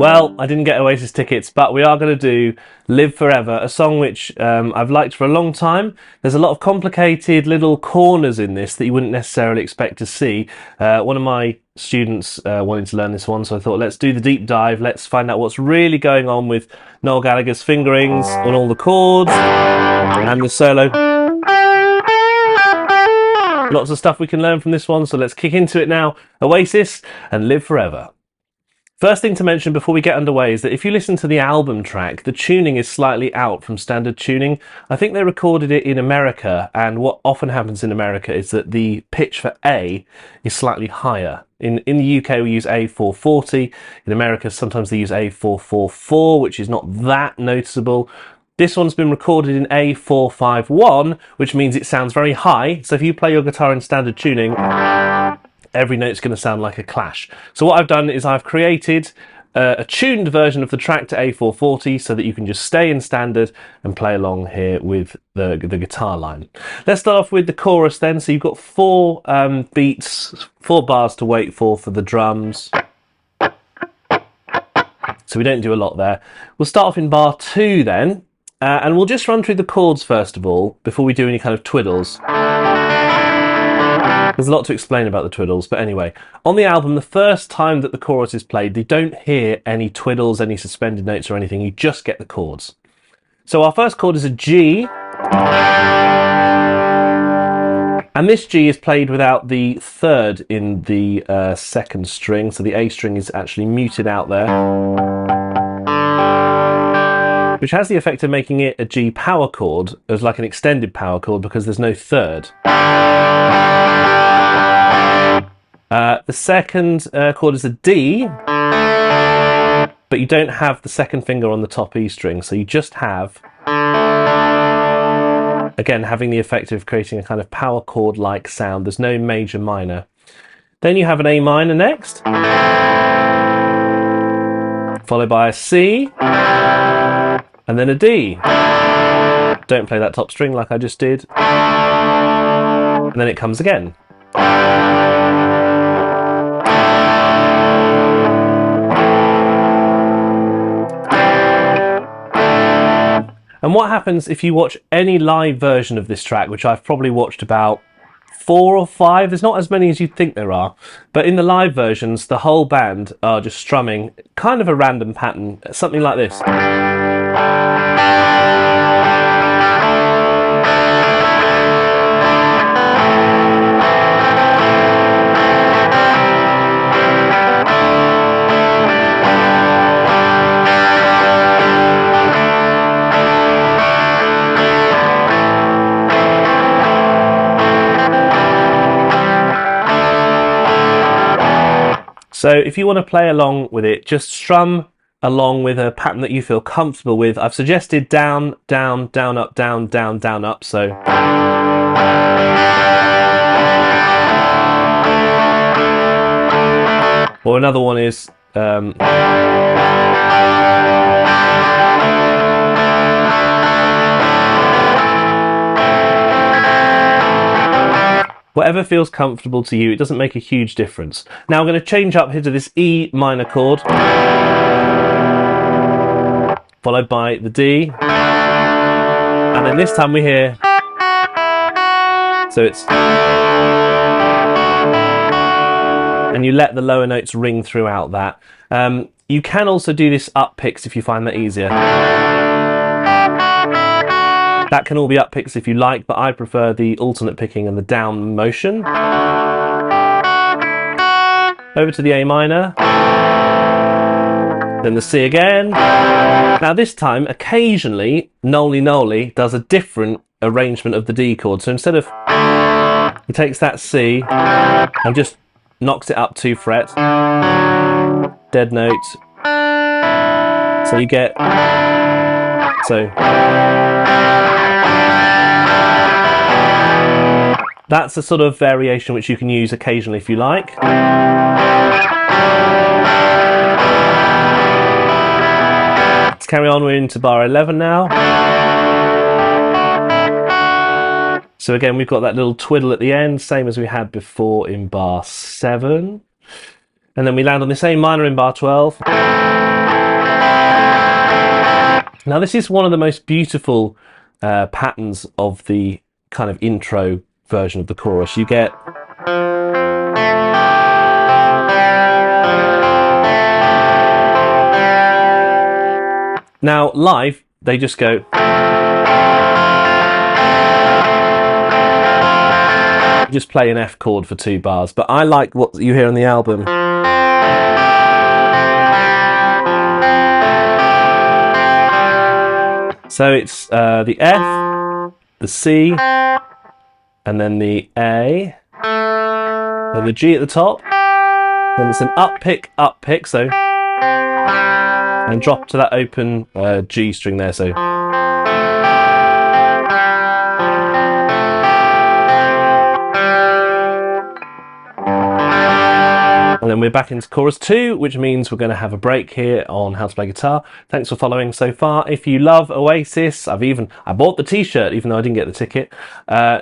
Well, I didn't get Oasis tickets, but we are going to do Live Forever, a song which I've liked for a long time. There's a lot of complicated little corners in this that you wouldn't necessarily expect to see. One of my students wanted to learn this one, so I thought let's do the deep dive. Let's find out what's really going on with Noel Gallagher's fingerings on all the chords and the solo. Lots of stuff we can learn from this one, so let's kick into it now. Oasis and Live Forever. First thing to mention before we get underway is that if you listen to the album track, the tuning is slightly out from standard tuning. I think they recorded it in America, and what often happens in America is that the pitch for A is slightly higher. In the UK we use A440, in America sometimes they use A444, which is not that noticeable. This one's been recorded in A451, which means it sounds very high, so if you play your guitar in standard tuning, every note's going to sound like a Clash. So what I've done is I've created a tuned version of the track to A440 so that you can just stay in standard and play along here with the guitar line. Let's start off with the chorus then. So you've got 4 beats, 4 bars to wait for the drums. So we don't do a lot there. We'll start off in bar 2 then, and we'll just run through the chords first of all before we do any kind of twiddles. There's a lot to explain about the twiddles, but anyway, on the album, the first time that the chorus is played, they don't hear any twiddles, any suspended notes or anything, you just get the chords. So our first chord is a G, and this G is played without the third in the second string, so the A string is actually muted out there, which has the effect of making it a G power chord, as like an extended power chord, because there's no third. The second chord is a D, but you don't have the second finger on the top E string, so you just have, again, having the effect of creating a kind of power chord-like sound. There's no major minor. Then you have an A minor next, followed by a C, and then a D. Don't play that top string like I just did. And then it comes again. And what happens if you watch any live version of this track, which I've probably watched about 4 or 5, there's not as many as you'd think there are, but in the live versions, the whole band are just strumming kind of a random pattern, something like this. So if you want to play along with it, just strum along with a pattern that you feel comfortable with. I've suggested down, down, down, up, down, down, down, up, so. Or another one is whatever feels comfortable to you. It doesn't make a huge difference. Now I'm going to change up here to this E minor chord, followed by the D, and then this time we hear, so it's, and you let the lower notes ring throughout that. You can also do this up picks if you find that easier. That can all be up picks if you like, but I prefer the alternate picking and the down motion. Over to the A minor, then the C again. Now this time, occasionally, Noli Noli does a different arrangement of the D chord. So instead of, he takes that C and just knocks it up 2 frets, dead note. So you get, so. That's a sort of variation which you can use occasionally if you like. Let's carry on, we're into bar 11 now. So again, we've got that little twiddle at the end, same as we had before in bar 7. And then we land on the same minor in bar 12. Now this is one of the most beautiful patterns of the kind of intro version of the chorus. You get now live they just go just play an F chord for 2 bars, but I like what you hear on the album. So it's the F, the C, and then the A, and the G at the top. Then it's an up pick, so, and drop to that open G string there, so. And then we're back into chorus 2, which means we're going to have a break here on how to play guitar. Thanks for following so far. If you love Oasis, I bought the t-shirt even though I didn't get the ticket.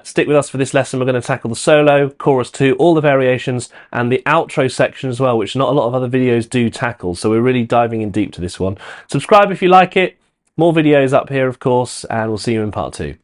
Stick with us for this lesson. We're going to tackle the solo, chorus 2, all the variations, and the outro section as well, which not a lot of other videos do tackle. So we're really diving in deep to this one. Subscribe if you like it. More videos up here, of course, and we'll see you in part 2.